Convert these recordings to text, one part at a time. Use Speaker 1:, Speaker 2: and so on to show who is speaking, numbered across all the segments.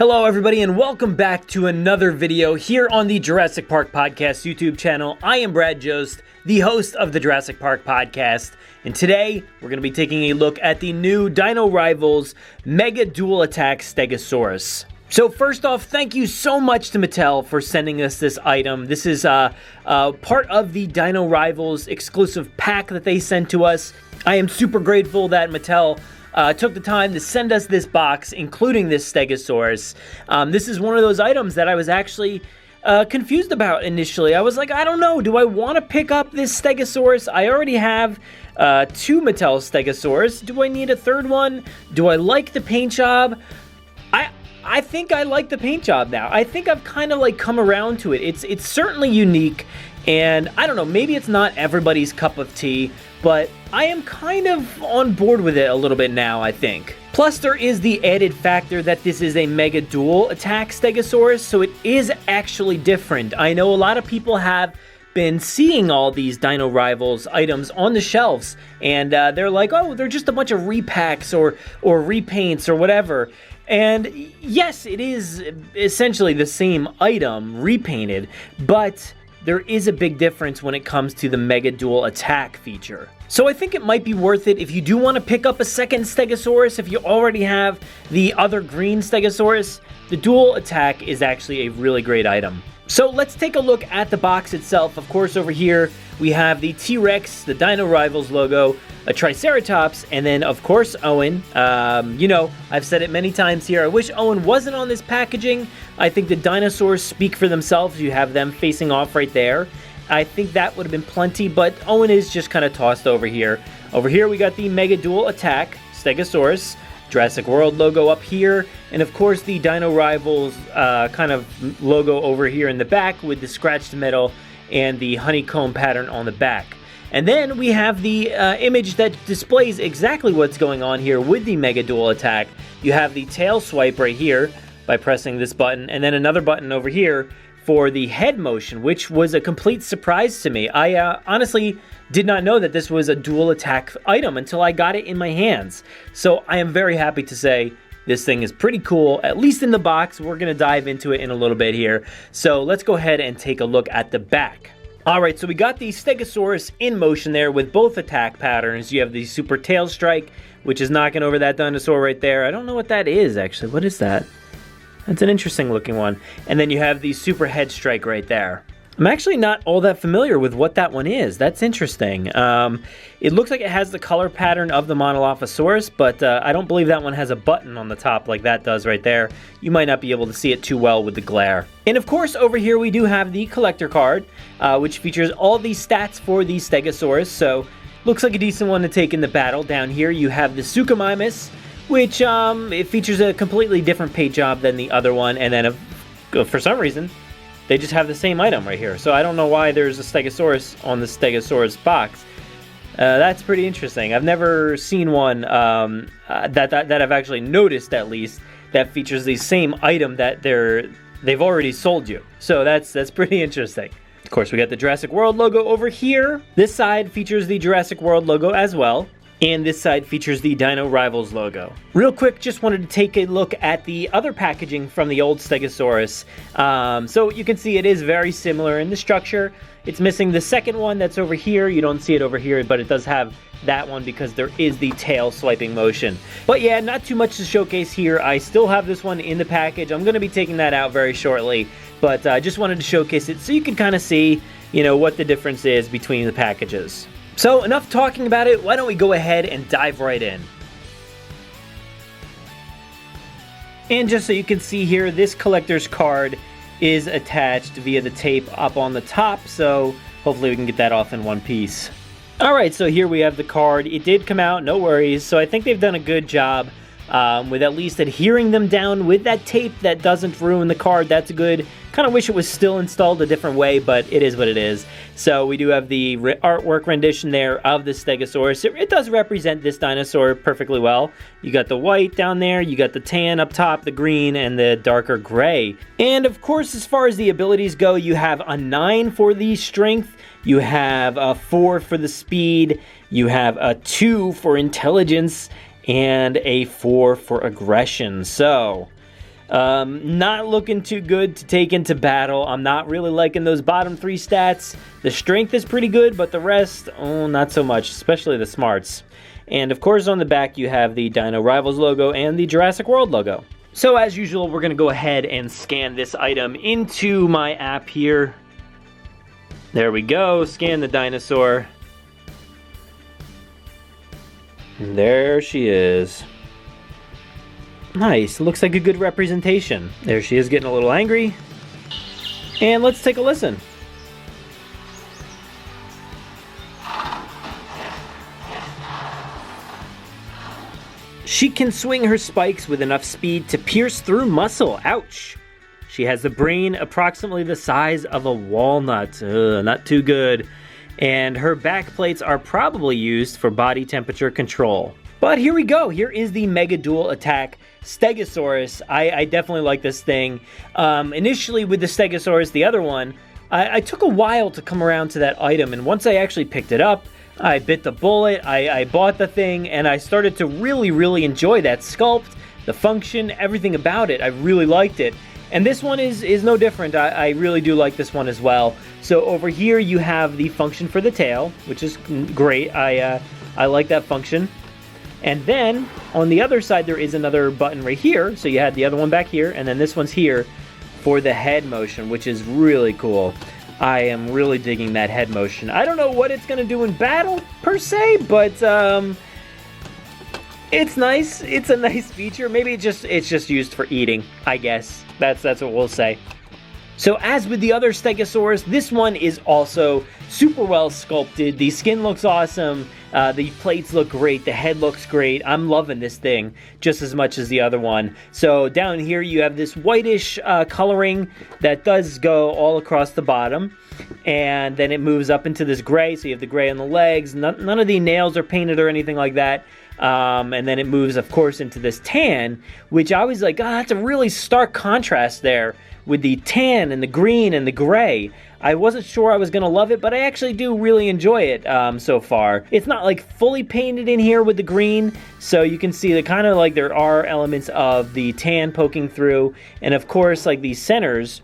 Speaker 1: Hello everybody and welcome back to another video here on the Jurassic Park Podcast YouTube channel. I am Brad Jost, the host of the Jurassic Park Podcast, and today we're going to be taking a look at the new Dino Rivals Mega Dual Attack Stegosaurus. So first off, thank you so much to Mattel for sending us this item. This is part of the Dino Rivals exclusive pack that they sent to us. I am super grateful that Mattel took the time to send us this box, including this Stegosaurus. This is one of those items that I was actually confused about initially. I was like, I don't know, do I want to pick up this Stegosaurus? I already have two Mattel Stegosaurus. Do I need a third one? Do I like the paint job? I think I like the paint job now. I think I've kind of like come around to it. It's certainly unique, and I don't know, maybe it's not everybody's cup of tea, but I am kind of on board with it a little bit now, I think. Plus, there is the added factor that this is a Mega Dual Attack Stegosaurus, so it is actually different. I know a lot of people have been seeing all these Dino Rivals items on the shelves, and they're like, oh, they're just a bunch of repacks or repaints or whatever. And yes, it is essentially the same item repainted, but there is a big difference when it comes to the Mega Dual Attack feature. So I think it might be worth it if you do want to pick up a second Stegosaurus. If you already have the other green Stegosaurus, the Dual Attack is actually a really great item. So let's take a look at the box itself. Of course, over here we have the T-Rex, the Dino Rivals logo, a Triceratops, and then of course Owen. You know, I've said it many times here, I wish Owen wasn't on this packaging. I think the dinosaurs speak for themselves. You have them facing off right there. I think that would have been plenty, but Owen is just kind of tossed over here. Over here we got the Mega Dual Attack Stegosaurus, Jurassic World logo up here, and of course the Dino Rivals kind of logo over here in the back with the scratched metal and the honeycomb pattern on the back. And then we have the image that displays exactly what's going on here with the Mega Dual Attack. You have the tail swipe right here by pressing this button, and then another button over here for the head motion, which was a complete surprise to me. I honestly did not know that this was a dual attack item until I got it in my hands. So I am very happy to say this thing is pretty cool, at least in the box. We're going to dive into it in a little bit here. So let's go ahead and take a look at the back. Alright, so we got the Stegosaurus in motion there with both attack patterns. You have the super tail strike, which is knocking over that dinosaur right there. I don't know what that is, actually. What is that? That's an interesting looking one. And then you have the super head strike right there. I'm actually not all that familiar with what that one is. That's interesting. It looks like it has the color pattern of the Monolophosaurus, but I don't believe that one has a button on the top like that does right there. You might not be able to see it too well with the glare. And of course, over here we do have the collector card, which features all the stats for the Stegosaurus, so looks like a decent one to take in the battle. Down here you have the Suchomimus, which it features a completely different paint job than the other one, and then for some reason they just have the same item right here. So I don't know why there's a Stegosaurus on the Stegosaurus box. That's pretty interesting. I've never seen one that I've actually noticed, at least, that features the same item that they've already sold you. So that's pretty interesting. Of course, we got the Jurassic World logo over here. This side features the Jurassic World logo as well. And this side features the Dino Rivals logo. Real quick, just wanted to take a look at the other packaging from the old Stegosaurus. So you can see it is very similar in the structure. It's missing the second one that's over here. You don't see it over here, but it does have that one because there is the tail swiping motion. But yeah, not too much to showcase here. I still have this one in the package. I'm going to be taking that out very shortly, but I just wanted to showcase it so you can kind of see, you know, what the difference is between the packages. So enough talking about it, why don't we go ahead and dive right in. And just so you can see here, this collector's card is attached via the tape up on the top, so hopefully we can get that off in one piece. Alright, so here we have the card. It did come out, no worries, so I think they've done a good job with at least adhering them down with that tape that doesn't ruin the card. That's good. Kind of wish it was still installed a different way, but it is what it is. So we do have the artwork rendition there of the Stegosaurus. It does represent this dinosaur perfectly well. You got the white down there, you got the tan up top, the green, and the darker gray. And of course, as far as the abilities go, you have a 9 for the strength, you have a 4 for the speed, you have a 2 for intelligence, and a 4 for aggression. So Not looking too good to take into battle. I'm not really liking those bottom 3 stats. The strength is pretty good, but the rest, oh, not so much, especially the smarts. And of course on the back you have the Dino Rivals logo and the Jurassic World logo. So as usual, we're going to go ahead and scan this item into my app here. There we go, scan the dinosaur. And there she is. Nice, looks like a good representation. There she is getting a little angry. And let's take a listen. She can swing her spikes with enough speed to pierce through muscle. Ouch. She has the brain approximately the size of a walnut. Ugh, not too good. And her back plates are probably used for body temperature control. But here we go. Here is the Mega Dual Attack Stegosaurus. I definitely like this thing. Initially with the Stegosaurus, the other one, I took a while to come around to that item. And once I actually picked it up, I bit the bullet, I bought the thing, and I started to really enjoy that sculpt, the function, everything about it. I really liked it. And this one is no different. I really do like this one as well. So over here you have the function for the tail, which is great. I like that function. And then on the other side there is another button right here. So you had the other one back here, and then this one's here for the head motion, which is really cool. I am really digging that head motion. I don't know what it's going to do in battle, per se, but it's nice. It's a nice feature. Maybe it's just used for eating, I guess. That's what we'll say. So as with the other Stegosaurus, this one is also super well sculpted. The skin looks awesome. The plates look great. The head looks great. I'm loving this thing just as much as the other one. So down here you have this whitish coloring that does go all across the bottom. And then it moves up into this gray. So you have the gray on the legs. None of the nails are painted or anything like that. And then it moves, of course, into this tan, which I was like, oh, that's a really stark contrast there with the tan and the green and the gray. I wasn't sure I was going to love it, but I actually do really enjoy it so far. It's not like fully painted in here with the green, so you can see that kind of like there are elements of the tan poking through. And of course, like these centers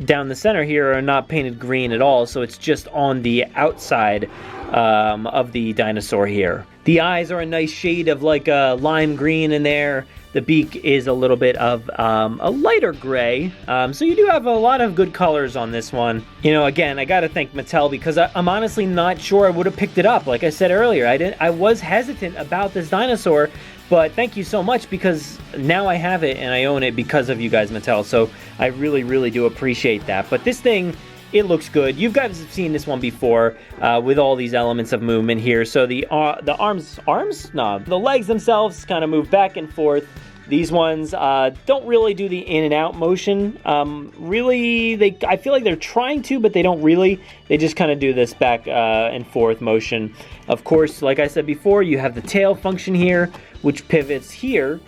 Speaker 1: down the center here are not painted green at all, so it's just on the outside of the dinosaur here. The eyes are a nice shade of like a lime green in there. The beak is a little bit of a lighter gray. So you do have a lot of good colors on this one. You know, again, I gotta thank Mattel because I'm honestly not sure I would have picked it up. Like I said earlier, I was hesitant about this dinosaur, but thank you so much because now I have it and I own it because of you guys, Mattel. So I really do appreciate that. But this thing, it looks good. You guys have seen this one before with all these elements of movement here. So the arms? No, the legs themselves kind of move back and forth. These ones don't really do the in and out motion. Really, I feel like they're trying to, but they don't really. They just kind of do this back and forth motion. Of course, like I said before, you have the tail function here, which pivots here.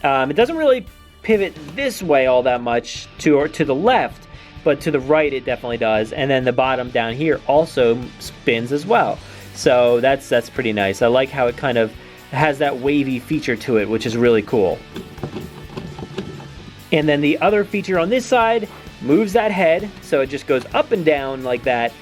Speaker 1: It doesn't really pivot this way all that much to the left, but to the right it definitely does. And then the bottom down here also spins as well. So that's pretty nice. I like how it kind of has that wavy feature to it, which is really cool. And then the other feature on this side moves that head, so it just goes up and down like that.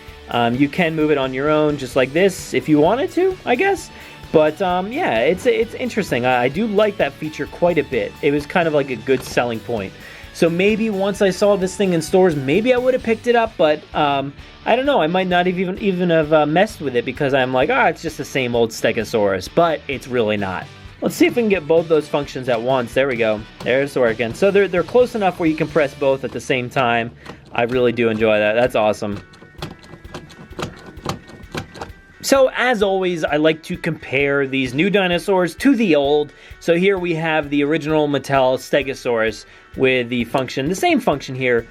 Speaker 1: You can move it on your own just like this if you wanted to, I guess. But yeah, it's interesting. I do like that feature quite a bit. It was kind of like a good selling point. So maybe once I saw this thing in stores, maybe I would have picked it up, but I don't know. I might not even have messed with it because I'm like, it's just the same old Stegosaurus, but it's really not. Let's see if we can get both those functions at once. There we go. There's working. So they're close enough where you can press both at the same time. I really do enjoy that. That's awesome. So as always, I like to compare these new dinosaurs to the old. So here we have the original Mattel Stegosaurus with the function, the same function here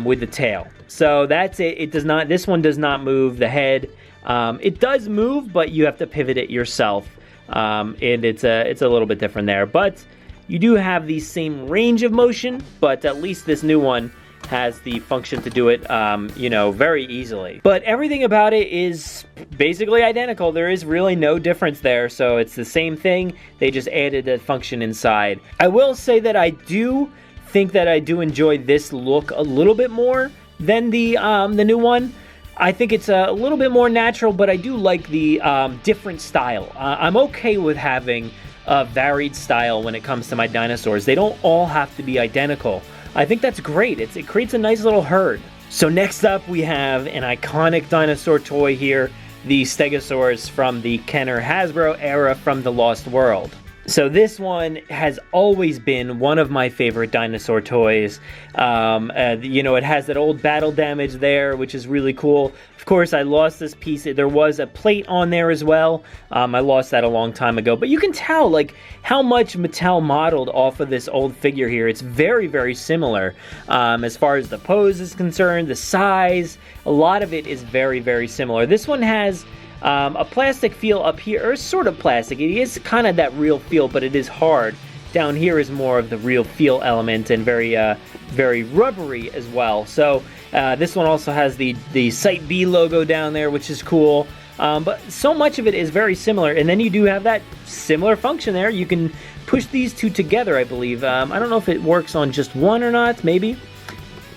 Speaker 1: with the tail. So that's it. This one does not move the head. It does move, but you have to pivot it yourself. And it's a little bit different there. But you do have the same range of motion, but at least this new one has the function to do it, very easily. But everything about it is basically identical. There is really no difference there, so it's the same thing. They just added that function inside. I will say that I do think that I do enjoy this look a little bit more than the new one. I think it's a little bit more natural, but I do like the different style. I'm okay with having a varied style when it comes to my dinosaurs. They don't all have to be identical. I think that's great. It creates a nice little herd. So next up, we have an iconic dinosaur toy here, the Stegosaurus from the Kenner Hasbro era from the Lost World. So this one has always been one of my favorite dinosaur toys. You know, it has that old battle damage there, which is really cool. Of course, I lost this piece. There was a plate on there as well. I lost that a long time ago. But you can tell, like, how much Mattel modeled off of this old figure here. It's very, very similar. As far as the pose is concerned, the size, a lot of it is very, very similar. This one has a plastic feel up here, or sort of plastic. It is kind of that real feel, but it is hard. Down here is more of the real feel element and very rubbery as well. So this one also has the Site B logo down there, which is cool. But so much of it is very similar. And then you do have that similar function there. You can push these two together, I believe. I don't know if it works on just one or not, maybe.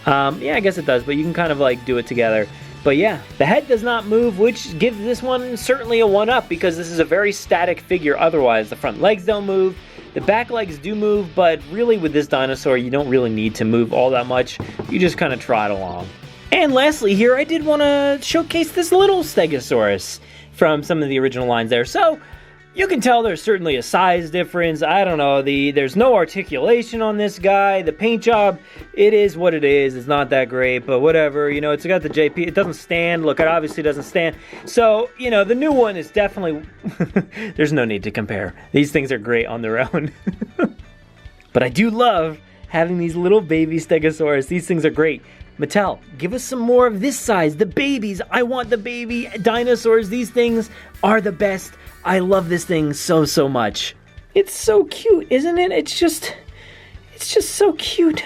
Speaker 1: Yeah, I guess it does, but you can kind of like do it together. But yeah, the head does not move, which gives this one certainly a 1-up because this is a very static figure otherwise. The front legs don't move, the back legs do move, but really with this dinosaur, you don't really need to move all that much. You just kind of trot along. And lastly here, I did want to showcase this little Stegosaurus from some of the original lines there. So you can tell there's certainly a size difference. I don't know, there's no articulation on this guy. The paint job, it is what it is. It's not that great, but whatever. You know, it's got the JP. It doesn't stand. Look, it obviously doesn't stand. So, you know, the new one is definitely... There's no need to compare. These things are great on their own. But I do love having these little baby Stegosaurus. These things are great. Mattel, give us some more of this size. The babies. I want the baby dinosaurs. These things are the best. I love this thing so, so much. It's so cute, isn't it? It's just so cute.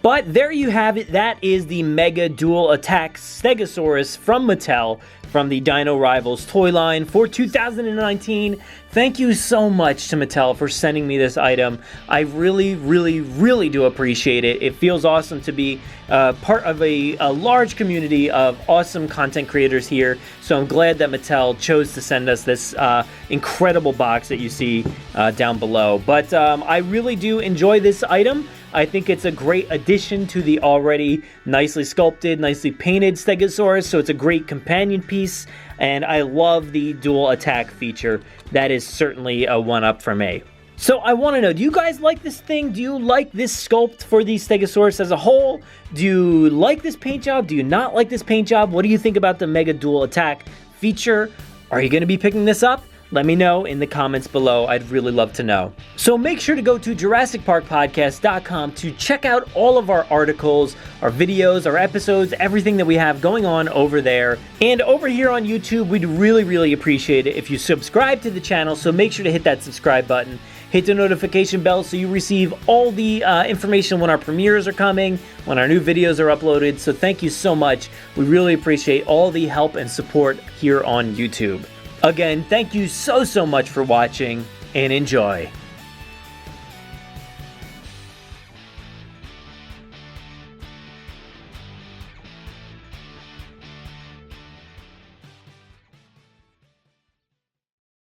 Speaker 1: But there you have it. That is the Mega Dual Attack Stegosaurus from Mattel from the Dino Rivals toy line for 2019. Thank you so much to Mattel for sending me this item. I really, really, really do appreciate it. It feels awesome to be part of a large community of awesome content creators here. So I'm glad that Mattel chose to send us this incredible box that you see down below. But I really do enjoy this item. I think it's a great addition to the already nicely sculpted, nicely painted Stegosaurus, so it's a great companion piece, and I love the dual attack feature. That is certainly a 1-up for me. So I want to know, do you guys like this thing? Do you like this sculpt for the Stegosaurus as a whole? Do you like this paint job? Do you not like this paint job? What do you think about the Mega Dual Attack feature? Are you going to be picking this up? Let me know in the comments below. I'd really love to know. So make sure to go to JurassicParkPodcast.com to check out all of our articles, our videos, our episodes, everything that we have going on over there. And over here on YouTube, we'd really, really appreciate it if you subscribe to the channel. So make sure to hit that subscribe button. Hit the notification bell so you receive all the information when our premieres are coming, when our new videos are uploaded. So thank you so much. We really appreciate all the help and support here on YouTube. Again, thank you so much for watching, and enjoy.